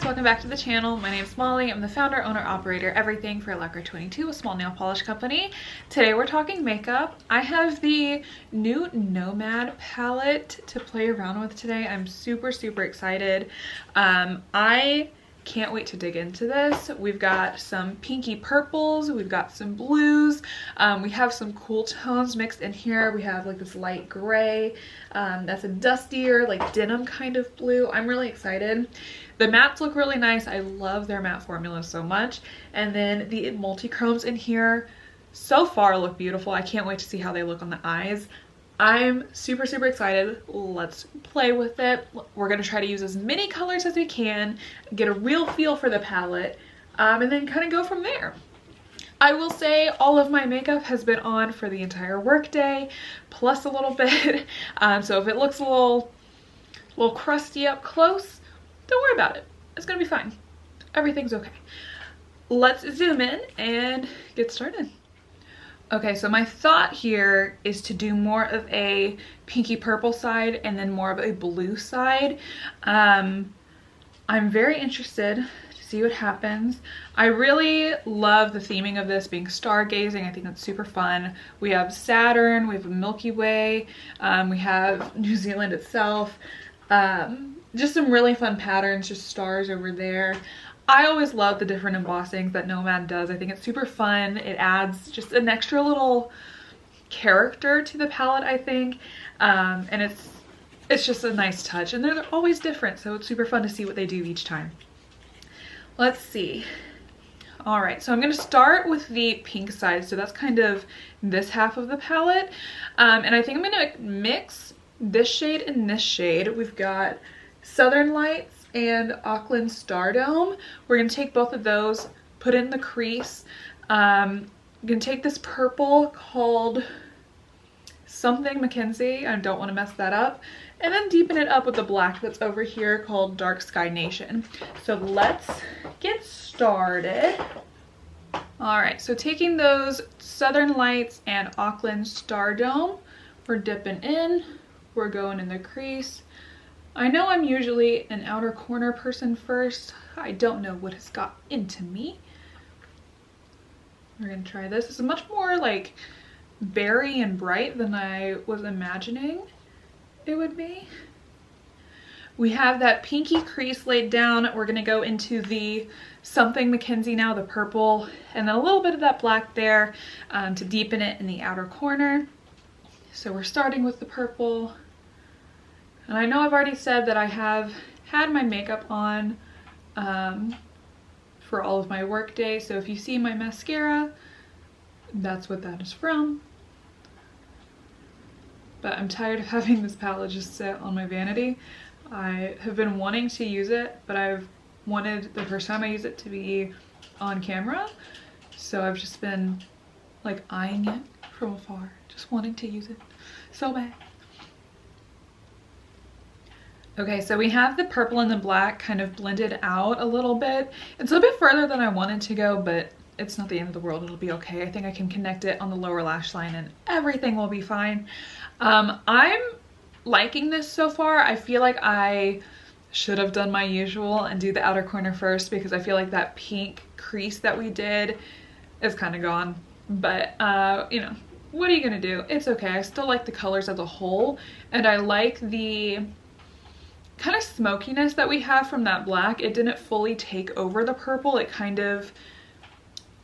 welcome back to the channel. My name is Molly. I'm the founder, owner, operator, everything for Electra22, a small nail polish company. Today we're talking makeup. I have the new Nomad palette to play around with today. I'm super excited. I can't wait to dig into this. We've got some pinky purples, we've got some blues, we have some cool tones mixed in here. We have like this light gray, that's a dustier like denim kind of blue. I'm really excited. The mattes look really nice. I love their matte formula so much. And then the multi-chromes in here so far look beautiful. I can't wait to see how they look on the eyes. I'm super excited. Let's play with it. We're going to try to use as many colors as we can, get a real feel for the palette, and then kind of go from there. I will say all of my makeup has been on for the entire workday, plus a little bit. So if it looks a little crusty up close, don't worry about it. It's going to be fine. Everything's okay. Let's zoom in and get started. Okay, so my thought here is to do more of a pinky purple side and then more of a blue side. I'm very interested to see what happens. I really love the theming of this being stargazing. I think that's super fun. We have Saturn, we have Milky Way, we have New Zealand itself. Just some really fun patterns, just stars over there. I always love the different embossings that Nomad does. I think it's super fun. It adds just an extra little character to the palette, I think. And it's just a nice touch. And they're always different, so it's super fun to see what they do each time. Let's see. All right, so I'm going to start with the pink side. So that's kind of this half of the palette. And I think I'm going to mix this shade and this shade. We've got Southern Lights and Auckland Stardome. We're going to take both of those, put it in the crease. I'm going to take this purple called something Mackenzie, I don't want to mess that up, and then deepen it up with the black that's over here called Dark Sky Nation. So let's get started. Alright, so taking those Southern Lights and Auckland Stardome, we're dipping in, we're going in the crease. I know I'm usually an outer corner person first. I don't know what has got into me. We're gonna try this. It's much more like berry and bright than I was imagining it would be. We have that pinky crease laid down. We're gonna go into the something Mackenzie now, the purple, and then a little bit of that black there to deepen it in the outer corner. So we're starting with the purple. And I know I've already said that I have had my makeup on for all of my work day. So if you see my mascara, that's what that is from. But I'm tired of having this palette just sit on my vanity. I have been wanting to use it, but I've wanted the first time I use it to be on camera. So I've just been like eyeing it from afar, just wanting to use it so bad. Okay, so we have the purple and the black kind of blended out a little bit. It's a bit further than I wanted to go, but it's not the end of the world. It'll be okay. I think I can connect it on the lower lash line and everything will be fine. I'm liking this so far. I feel like I should have done my usual and do the outer corner first because I feel like that pink crease that we did is kind of gone. But, you know, what are you gonna do? It's okay. I still like the colors as a whole, and I like the kind of smokiness that we have from that black. It didn't fully take over the purple. It kind of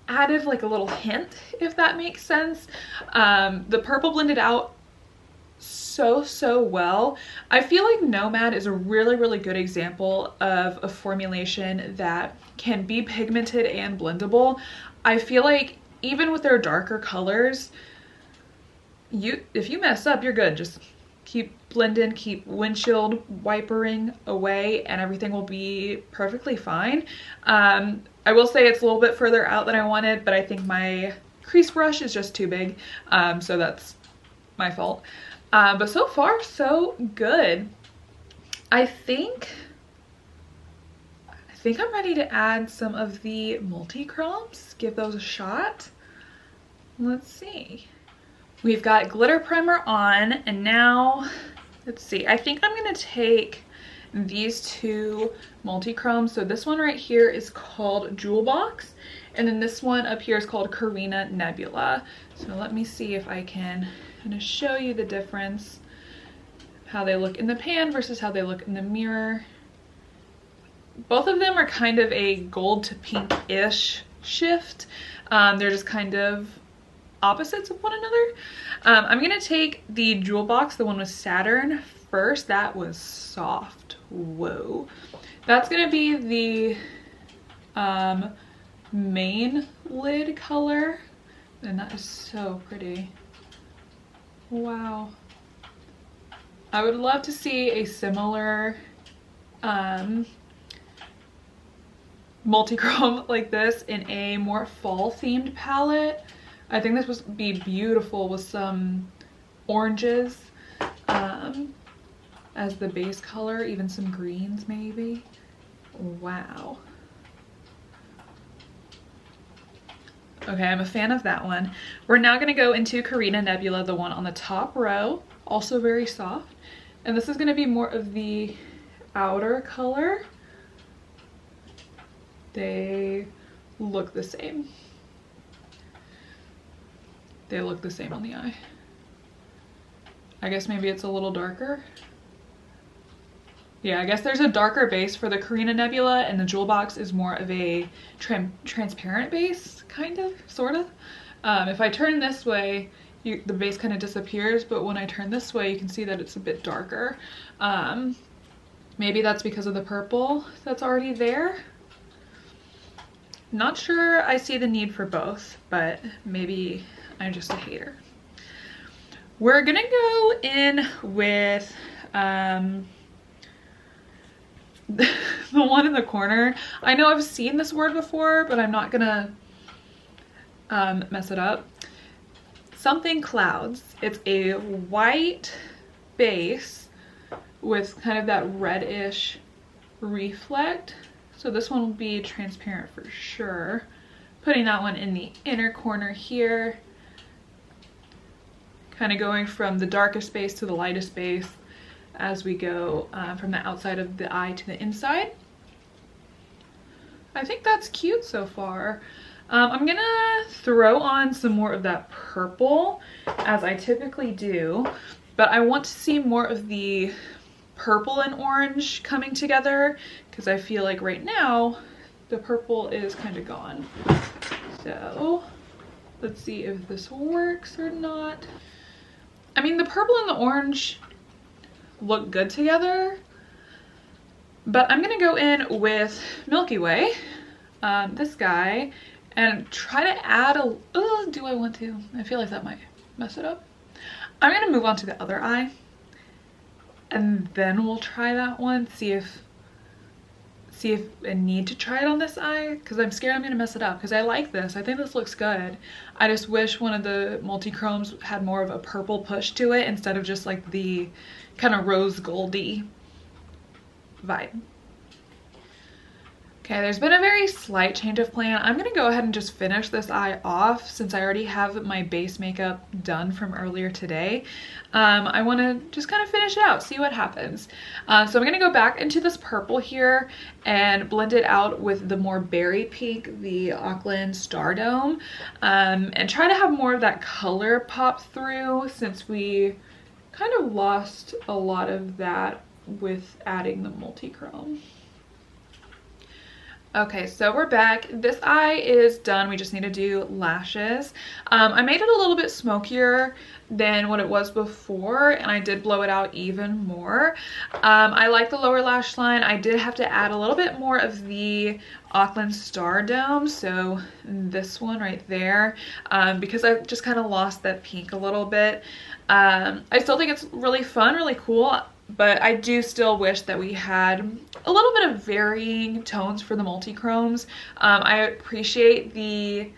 added like a little hint, if that makes sense. The purple blended out so well. I feel like Nomad is a really good example of a formulation that can be pigmented and blendable. I feel like even with their darker colors, if you mess up, you're good. Just keep blending, keep windshield wipering away, and everything will be perfectly fine. I will say it's a little bit further out than I wanted, but I think my crease brush is just too big, so that's my fault. But so far, so good. I think I'm ready to add some of the multi-chromes, give those a shot. Let's see. We've got glitter primer on, and now let's see, I think I'm gonna take these two multi-chromes. So this one right here is called Jewel Box, and then this one up here is called Carina Nebula. So let me see if I can kind of show you the difference, how they look in the pan versus how they look in the mirror. Both of them are kind of a gold to pink-ish shift. They're just kind of opposites of one another. I'm gonna take the Jewel Box, the one with Saturn, first. That was soft. Whoa. That's gonna be the main lid color, and that is so pretty. Wow. I would love to see a similar multi-chrome like this in a more fall themed palette. I think this would be beautiful with some oranges as the base color, even some greens maybe. Wow. Okay, I'm a fan of that one. We're now gonna go into Carina Nebula, the one on the top row, also very soft. And this is gonna be more of the outer color. They look the same. They look the same on the eye. I guess maybe it's a little darker. Yeah, I guess there's a darker base for the Carina Nebula, and the Jewel Box is more of a transparent base, kind of, sort of. If I turn this way, the base kind of disappears, but when I turn this way, you can see that it's a bit darker. Maybe that's because of the purple that's already there. Not sure I see the need for both, but maybe I'm just a hater. We're gonna go in with the one in the corner. I know I've seen this word before, but I'm not gonna mess it up. Something Clouds. It's a white base with kind of that reddish reflect. So this one will be transparent for sure. Putting that one in the inner corner here. Kind of going from the darkest base to the lightest base as we go from the outside of the eye to the inside. I think that's cute so far. I'm gonna throw on some more of that purple, as I typically do, but I want to see more of the purple and orange coming together, because I feel like right now the purple is kind of gone. So let's see if this works or not. I mean, the purple and the orange look good together, but I'm gonna go in with Milky Way, this guy, and try to add a, do I want to? I feel like that might mess it up. I'm gonna move on to the other eye, and then we'll try that one, see if I need to try it on this eye, because I'm scared I'm gonna mess it up, because I like this. I think this looks good. I just wish one of the multi-chromes had more of a purple push to it instead of just like the kind of rose goldy vibe. Okay, there's been a very slight change of plan. I'm gonna go ahead and just finish this eye off since I already have my base makeup done from earlier today. I wanna just kind of finish it out, see what happens. So I'm gonna go back into this purple here and blend it out with the more berry pink, the Auckland Stardome, and try to have more of that color pop through since we kind of lost a lot of that with adding the multi-chrome. Okay, so we're back. This eye is done. We just need to do lashes. I made it a little bit smokier than what it was before, and I did blow it out even more. I like the lower lash line. I did have to add a little bit more of the Auckland Stardome, so this one right there, because I just kind of lost that pink a little bit. I still think it's really fun, really cool, but I do still wish that we had a little bit of varying tones for the multi-chromes. I appreciate the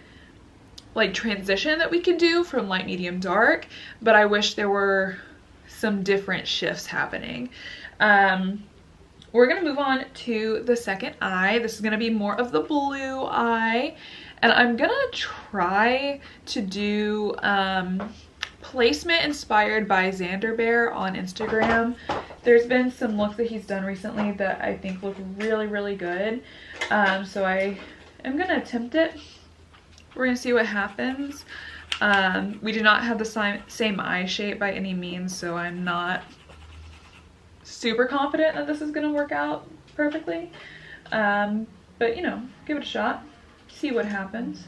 like transition that we can do from light, medium, dark, but I wish there were some different shifts happening. We're gonna move on to the second eye. This is gonna be more of the blue eye, and I'm gonna try to do placement inspired by Xander Bear on Instagram. There's been some looks that he's done recently that I think look really, really good. So I am gonna attempt it. We're gonna see what happens. We do not have the same eye shape by any means, so I'm not super confident that this is gonna work out perfectly. But you know, give it a shot, see what happens.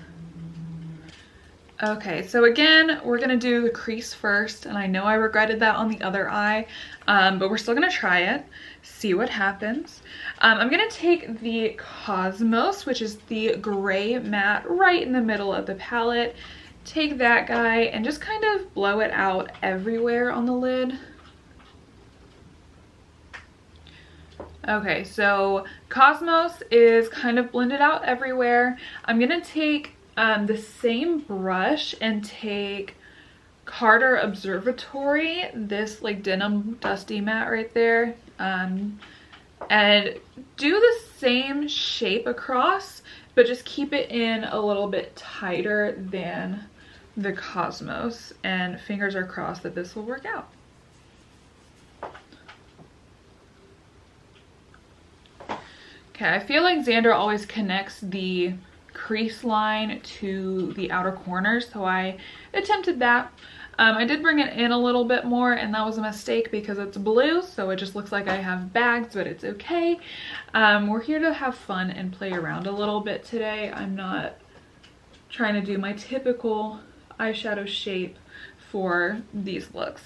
Okay, so again, we're gonna do the crease first, and I know I regretted that on the other eye, but we're still gonna try it, see what happens. I'm gonna take the Cosmos, which is the gray matte right in the middle of the palette, take that guy and just kind of blow it out everywhere on the lid. Okay, so Cosmos is kind of blended out everywhere. I'm gonna take the same brush and take Carter Observatory, this like denim dusty matte right there, and do the same shape across, but just keep it in a little bit tighter than the Cosmos, and fingers are crossed that this will work out. Okay, I feel like Xander always connects the crease line to the outer corners, so I attempted that. I did bring it in a little bit more, and that was a mistake because it's blue, so it just looks like I have bags, but it's okay. We're here to have fun and play around a little bit today. I'm not trying to do my typical eyeshadow shape for these looks.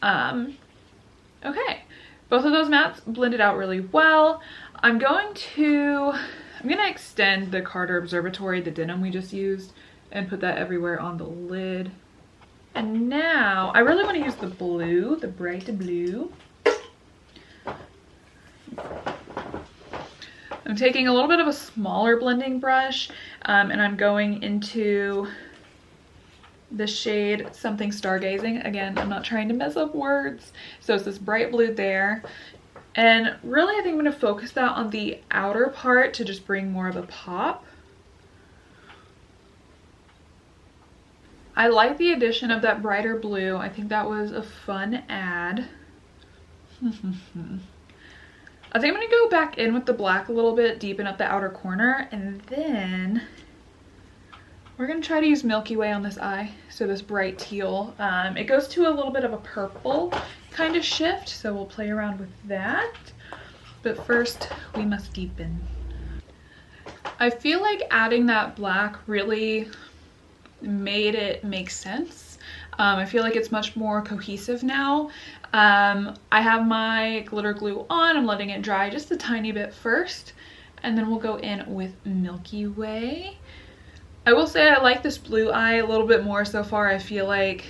Okay, both of those mattes blended out really well. I'm gonna extend the Carter Observatory, the denim we just used, and put that everywhere on the lid. And now I really want to use the blue, the bright blue. I'm taking a little bit of a smaller blending brush, and I'm going into the shade Something Stargazing. Again, I'm not trying to mess up words. So it's this bright blue there. And really, I think I'm going to focus that on the outer part to just bring more of a pop. I like the addition of that brighter blue. I think that was a fun add. I think I'm going to go back in with the black a little bit, deepen up the outer corner, and then we're going to try to use Milky Way on this eye, so this bright teal. It goes to a little bit of a purple kind of shift, so we'll play around with that. But first, we must deepen. I feel like adding that black really made it make sense. I feel like it's much more cohesive now. I have my glitter glue on. I'm letting it dry just a tiny bit first, and then we'll go in with Milky Way. I will say I like this blue eye a little bit more so far. I feel like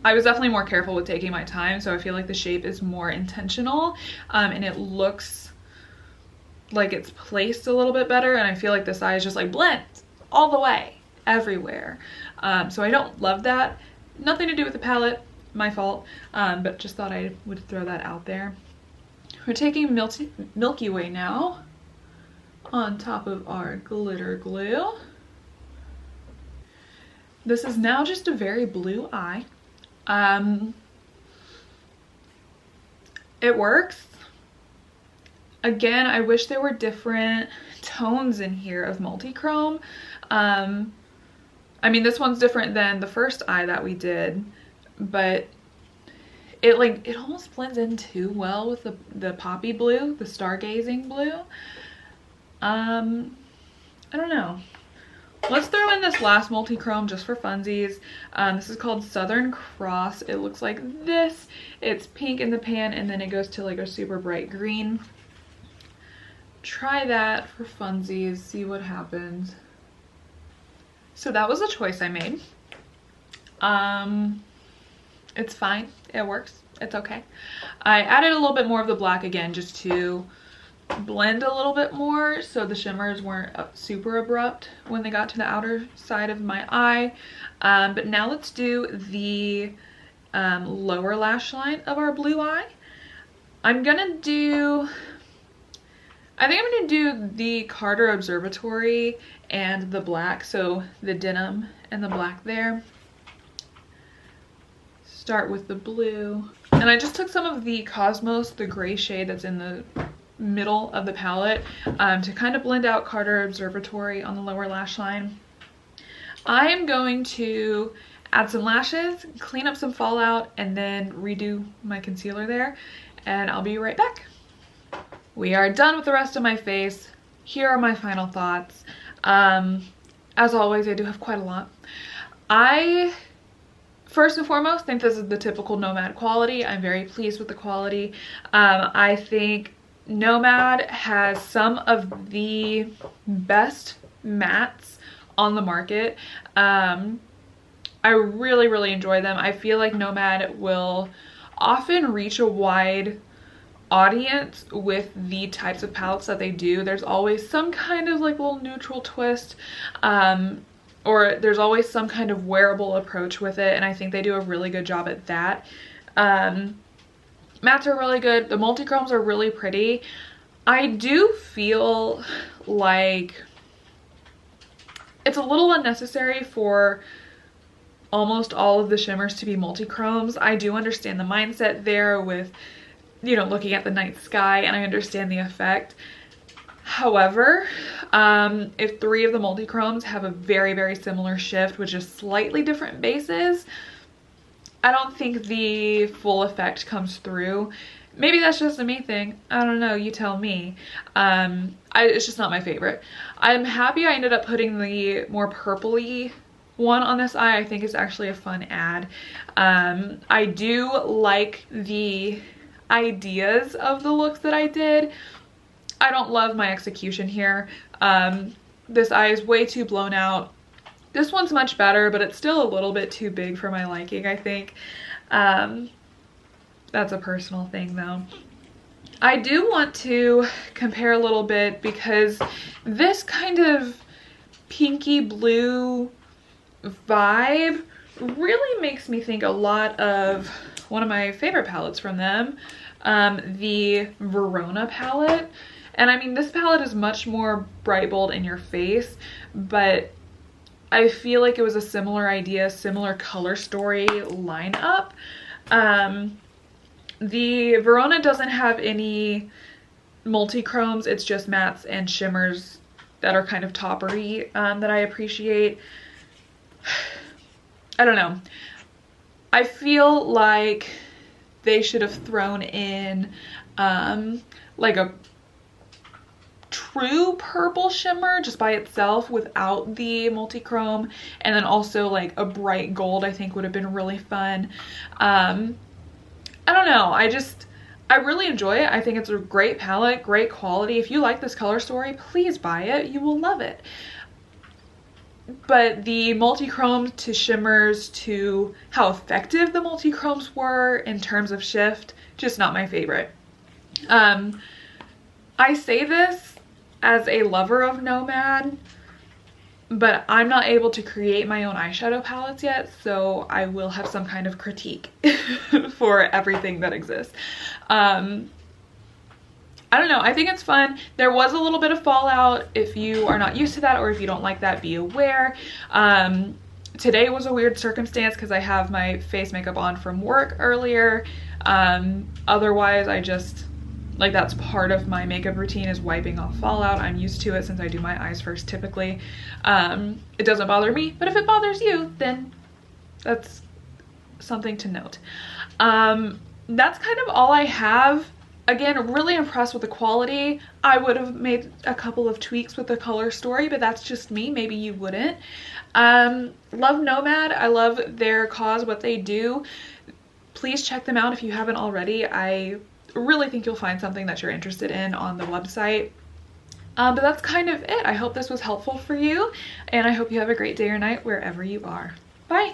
I was definitely more careful with taking my time, so I feel like the shape is more intentional, and it looks like it's placed a little bit better, and I feel like this eye is just like blend all the way everywhere. So I don't love that. Nothing to do with the palette, my fault, but just thought I would throw that out there. We're taking Milky Way now on top of our glitter glue. This is now just a very blue eye. It works. Again, I wish there were different tones in here of multi-chrome. I mean, this one's different than the first eye that we did, but it almost blends in too well with the poppy blue, the stargazing blue. I don't know. Let's throw in this last multi-chrome just for funsies. This is called Southern Cross. It looks like this. It's pink in the pan, and then it goes to like a super bright green. Try that for funsies, see what happens. So that was a choice I made. It's fine, it works, it's okay. I added a little bit more of the black again just to blend a little bit more so the shimmers weren't super abrupt when they got to the outer side of my eye. But now let's do the lower lash line of our blue eye. I think I'm gonna do the Carter Observatory and the black, so the denim and the black there. start with the blue. And I just took some of the Cosmos, the gray shade that's in the middle of the palette, to kind of blend out Carter Observatory on the lower lash line. I am going to add some lashes, clean up some fallout, and then redo my concealer there, and I'll be right back. We are done with the rest of my face. Here are my final thoughts. As always, I do have quite a lot. I, first and foremost, think this is the typical Nomad quality. I'm very pleased with the quality. I think Nomad has some of the best mattes on the market. I really enjoy them. I feel like Nomad will often reach a wide audience with the types of palettes that they do. There's always some kind of like little neutral twist, or there's always some kind of wearable approach with it, and I think they do a really good job at that. Mattes are really good. The multi-chromes are really pretty. I do feel like it's a little unnecessary for almost all of the shimmers to be multi-chromes. I do understand the mindset there with, you know, looking at the night sky, and I understand the effect. However, if 3 of the multi-chromes have a very similar shift with just slightly different bases, I don't think the full effect comes through. Maybe that's just a me thing. I don't know, you tell me. It's just not my favorite. I'm happy I ended up putting the more purpley one on this eye. I think it's actually a fun ad. I do like the ideas of the looks that I did. I don't love my execution here. This eye is way too blown out. This one's much better, but it's still a little bit too big for my liking, I think. That's a personal thing though. I do want to compare a little bit because this kind of pinky blue vibe really makes me think a lot of one of my favorite palettes from them, the Verona palette. And I mean, this palette is much more bright, bold, in your face, but I feel like it was a similar idea, similar color story lineup. The Verona doesn't have any multi-chromes, it's just mattes and shimmers that are kind of toppery, that I appreciate. I don't know. I feel like they should have thrown in like a true purple shimmer just by itself without the multi-chrome, and then also like a bright gold I think would have been really fun. I don't know, I really enjoy it. I think it's a great palette, great quality. If you like this color story, please buy it. You will love it. But the multi-chromes to shimmers to how effective the multi-chromes were in terms of shift, just not my favorite. I say this as a lover of Nomad, but I'm not able to create my own eyeshadow palettes yet, so I will have some kind of critique for everything that exists. I don't know, I think it's fun. There was a little bit of fallout. If you are not used to that or if you don't like that, be aware. Today was a weird circumstance because I have my face makeup on from work earlier. Otherwise, I just, like, that's part of my makeup routine is wiping off fallout. I'm used to it since I do my eyes first typically. It doesn't bother me, but if it bothers you, then that's something to note. That's kind of all I have. Again, really impressed with the quality. I would have made a couple of tweaks with the color story, but that's just me. Maybe you wouldn't. Love Nomad. I love their cause, what they do. Please check them out if you haven't already. I really think you'll find something that you're interested in on the website. But that's kind of it. I hope this was helpful for you, and I hope you have a great day or night wherever you are. Bye!